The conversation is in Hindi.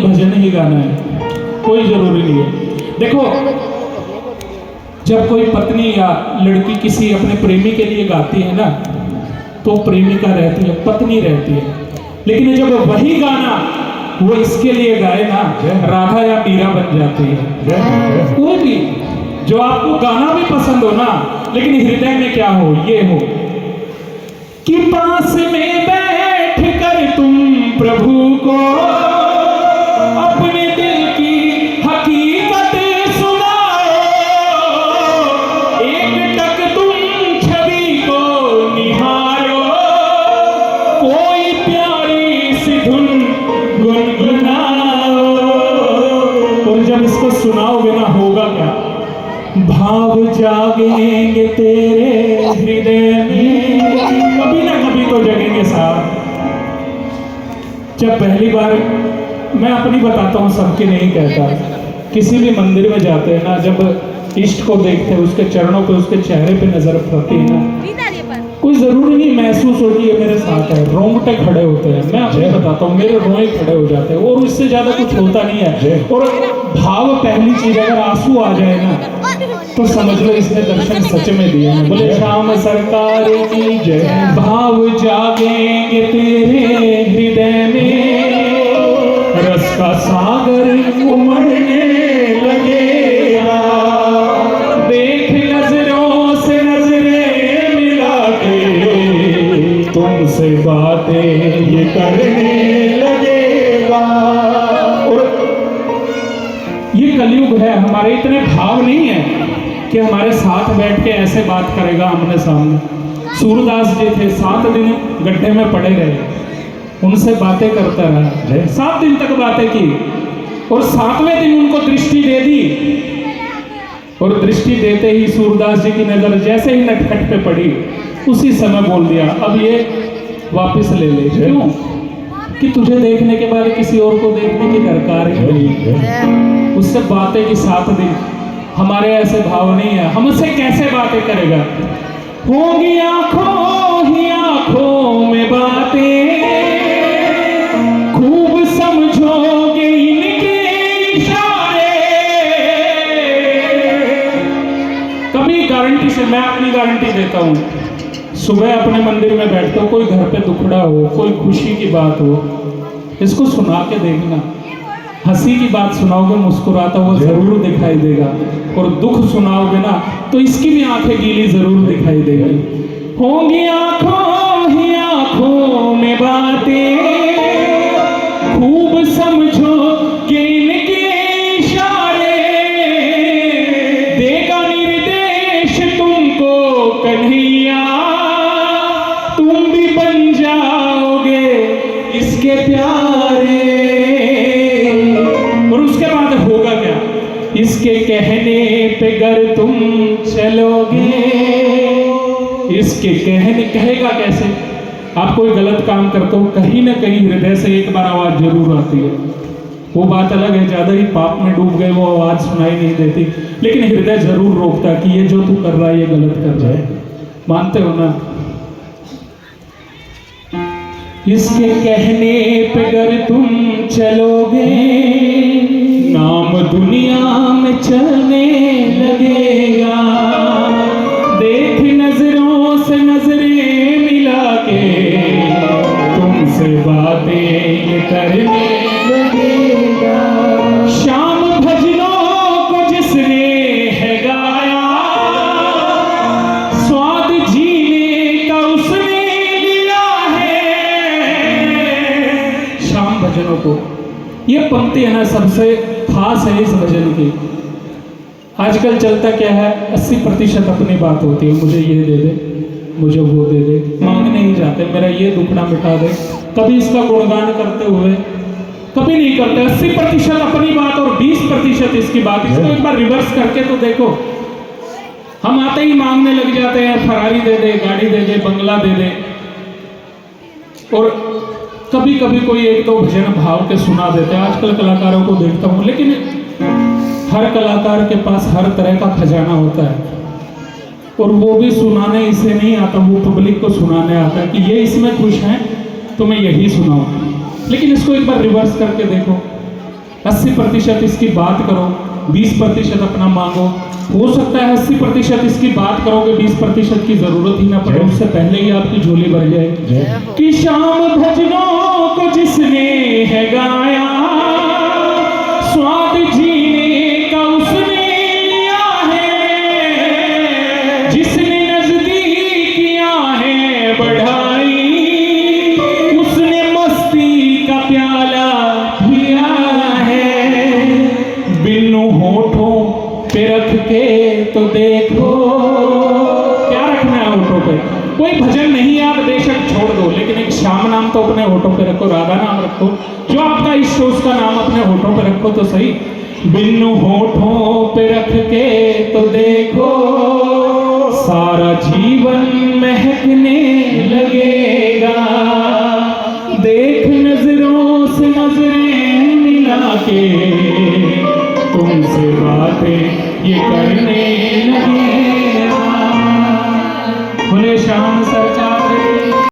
भजन ही गाना है, कोई जरूरी नहीं है। देखो, जब कोई पत्नी या लड़की किसी अपने प्रेमी के लिए गाती है ना, तो प्रेमिका रहती है, पत्नी रहती है। लेकिन जब वही गाना वो इसके लिए गाए ना, राधा या मीरा बन जाती है। कोई भी जो आपको गाना भी पसंद हो ना, लेकिन हृदय में क्या हो, ये हो कि पास में बैठ कर तुम प्रभु को अपने दिल की हकीकत सुनाओ, एक टक तुम छवि को निहारो, कोई प्यारी सी धुन गुनगुनाओ। और जब इसको सुनाओगे ना, होगा क्या, भाव जागेंगे तेरे हृदय में, कभी ना कभी तो जगेंगे साहब। जब पहली बार, मैं अपनी बताता हूँ, सबके नहीं कहता, किसी भी मंदिर में जाते हैं ना, जब इष्ट को देखते हैं, उसके चरणों पे, उसके चेहरे पे नजर पड़ती है ना, कोई जरूरी नहीं महसूस हो कि ये मेरे साथ है, रोंगटे खड़े होते हैं। मैं अपने बताता हूँ, मेरे रोए खड़े हो जाते हैं, और इससे ज्यादा कुछ होता नहीं है। और भाव पहली चीज, अगर आंसू आ जाए ना, तो समझ लो इसने दर्शन सच में दिए हैं। बोले श्याम सरकार की जय। भाव जागेंगे तेरे हृदय में, रस का सागर उमड़ने लगेगा, देख नजरों से नजरें मिला के तुमसे बातें ये करने लगेगा। और ये कलयुग है, हमारे इतने भाव नहीं है कि हमारे साथ बैठ के ऐसे बात करेगा आमने सामने। सूरदास जी थे, 7 दिन गड्ढे में पड़े रहे, उनसे बातें करता रहा, 7 दिन तक बातें की, और 7वें दिन उनको दृष्टि दे दी। और दृष्टि देते ही सूरदास जी की नजर जैसे ही नटखट पे पड़ी, उसी समय बोल दिया, अब ये वापस ले ले। क्यों? कि तुझे देखने के बाद किसी और को देखने की दरकार है। उससे बातें की 7 दिन। हमारे ऐसे भाव नहीं है, हमसे कैसे बातें करेगा। होंगी आंखों ही आंखों में बातें, खूब समझोगे इनके इशारे। कभी गारंटी से, मैं अपनी गारंटी देता हूँ, सुबह अपने मंदिर में बैठते हो, कोई घर पे दुखड़ा हो, कोई खुशी की बात हो, इसको सुना के देखना। हंसी की बात सुनाओगे, मुस्कुराता हुआ जरूर दिखाई देगा, और दुख सुनाओगे ना, तो इसकी भी आंखें गीली जरूर दिखाई देगी। होंगी आंखों ही आंखों में बातें, खूब समझो कि इनके इशारे, देगा निर्देश तुमको कन्हैया, तुम भी बन जाओगे इसके प्यारे। और उसके बाद होगा क्या, इसके कहने पे गर तुम चलोगे, इसके कहने, कहेगा कैसे, आप कोई गलत काम करते हो, कहीं ना कहीं हृदय से एक बार आवाज जरूर आती है। वो बात अलग है, ज्यादा ही पाप में डूब गए, वो आवाज सुनाई नहीं देती, लेकिन हृदय जरूर रोकता कि ये जो तू कर रहा है ये गलत कर रहा है। मानते हो ना? इसके कहने पे गर तुम चलोगे, नाम दुनिया में चलने लगेगा, देख नजरों से नजरें मिला के तुमसे बातें ये करने लगेगा। शाम भजनों को जिसने है गाया, स्वाद जीने का उसने लिया है। शाम भजनों को, ये पंक्ति है ना सबसे खास है इस भजन की। आजकल चलता क्या है, 80% अपनी बात होती है, मुझे ये दे दे, मुझे वो दे दे, मांगने ही जाते, मेरा ये दुखड़ा मिटा दे। कभी इसका गुणगान करते हुए कभी नहीं करते। 80% अपनी बात और 20% इसकी बात। इसको एक बार रिवर्स करके तो देखो, हम आते ही मांगने लग जाते हैं, फरारी दे दे, गाड़ी दे दे, बंगला दे दे। और कभी कभी कोई एक दो भजन भाव के सुना देते हैं। आजकल कलाकारों को देखता हूँ, लेकिन हर कलाकार के पास हर तरह का खजाना होता है, और वो भी सुनाने इसे नहीं आता, वो पब्लिक को सुनाने आता है कि ये इसमें खुश हैं तो मैं यही सुनाऊं। लेकिन इसको एक बार रिवर्स करके देखो, 80% इसकी बात करो, 20% अपना मांगो। हो सकता है 80% इसकी बात करोगे, 20% की जरूरत ही ना पड़े, उससे पहले ही आपकी झोली भर जाए। कि शाम भजनों को जिसने है गाया, स्वाद जीने का उसने लिया है, जिसने नजदीकियां है बढ़ाई, उसने मस्ती का प्याला पिया है। बिनु होठों पे रख के तो देखो, क्या रखना है होठों पे? कोई भजन नहीं आप बेशक छोड़ दो, लेकिन एक श्याम नाम तो अपने होठों पे रखो, राधा नाम रखो, जो आपका इष्ट उसका नाम अपने होठों पे रखो तो सही। बिनु होठों पे रख के तो देखो, सारा जीवन महकने लगेगा। देख नजरों से नजरें मिला के, तुमसे बातें ये करने लगेगा। बोले श्याम सर